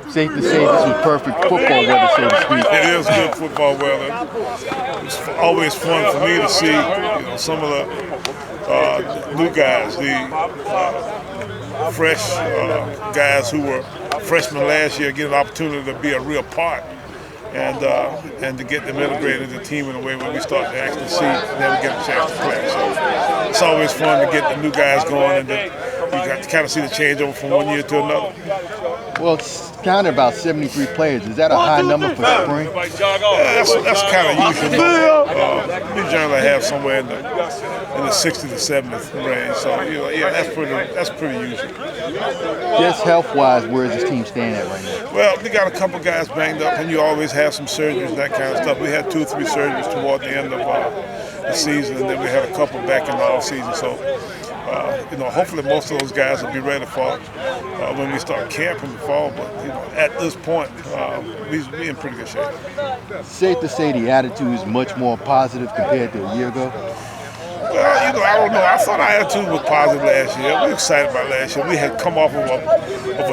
Safe to say this was perfect football weather, so to speak. It is good football weather. It's always fun for me to see, some of the new guys, the fresh guys who were freshmen last year, get an opportunity to be a real part. And to get them integrated into the team in a way where we start to actually see them get a chance to play. So it's always fun to get the new guys going, and you got to kind of see the changeover from one year to another. Well, it's counted about 73 players. Is that a high number for spring? Yeah, that's kind of usual. We generally have somewhere in the 60 to 70 range. So yeah, that's pretty usual. Just health-wise, where is this team staying at right now? Well, we got a couple guys banged up, and you always have some surgeries and that kind of stuff. We had 2 or 3 surgeries toward the end of the season, and then we had a couple back in the off season. So, hopefully most of those guys will be ready for when we start camp in the fall. But at this point, we're in pretty good shape. Safe to say the attitude is much more positive compared to a year ago. Well, I don't know. I thought our attitude was positive last year. We were excited about last year. We had come off of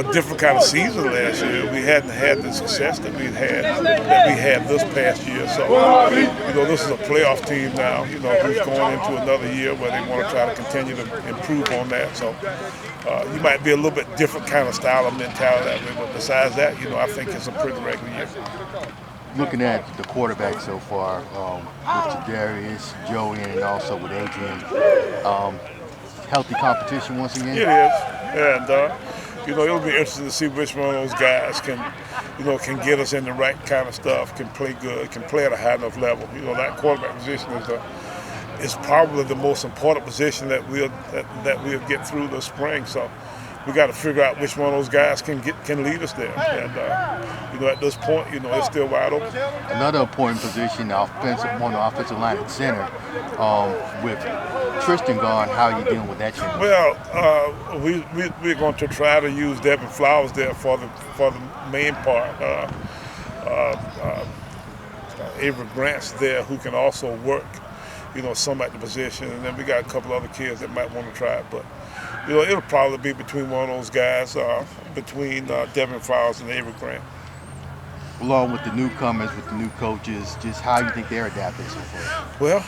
a different kind of season last year. We hadn't had the success that we had this past year. So, this is a playoff team now. Who's going into another year where they want to try to continue to improve on that. So, you might be a little bit different kind of style of mentality that way. But besides that, I think it's a pretty regular year. Looking at the quarterback so far, with Jadarius, Joey, and also with Adrian, healthy competition once again? It is, and it'll be interesting to see which one of those guys can get us in the right kind of stuff, can play good, can play at a high enough level. That quarterback position is probably the most important position that we'll get through the spring. So we got to figure out which one of those guys can lead us there. And at this point, it's still wide open. Another important position, on the offensive line at center, with Tristan gone. How are you dealing with that change? Well, we're going to try to use Devin Flowers there for the main part. Avery Grant's there, who can also work, some at the position, and then we got a couple other kids that might want to try it, but. It'll probably be between one of those guys, between Devin Flowers and Avery Grant. Along with the newcomers, with the new coaches, just how you think they're adapting so far? Well,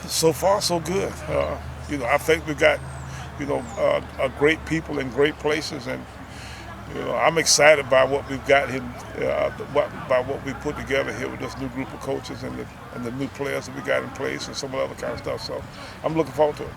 so far so good. I think we've got, great people in great places, and I'm excited by what we've got here, by what we put together here with this new group of coaches and the new players that we got in place and some of the other kind of stuff. So I'm looking forward to it.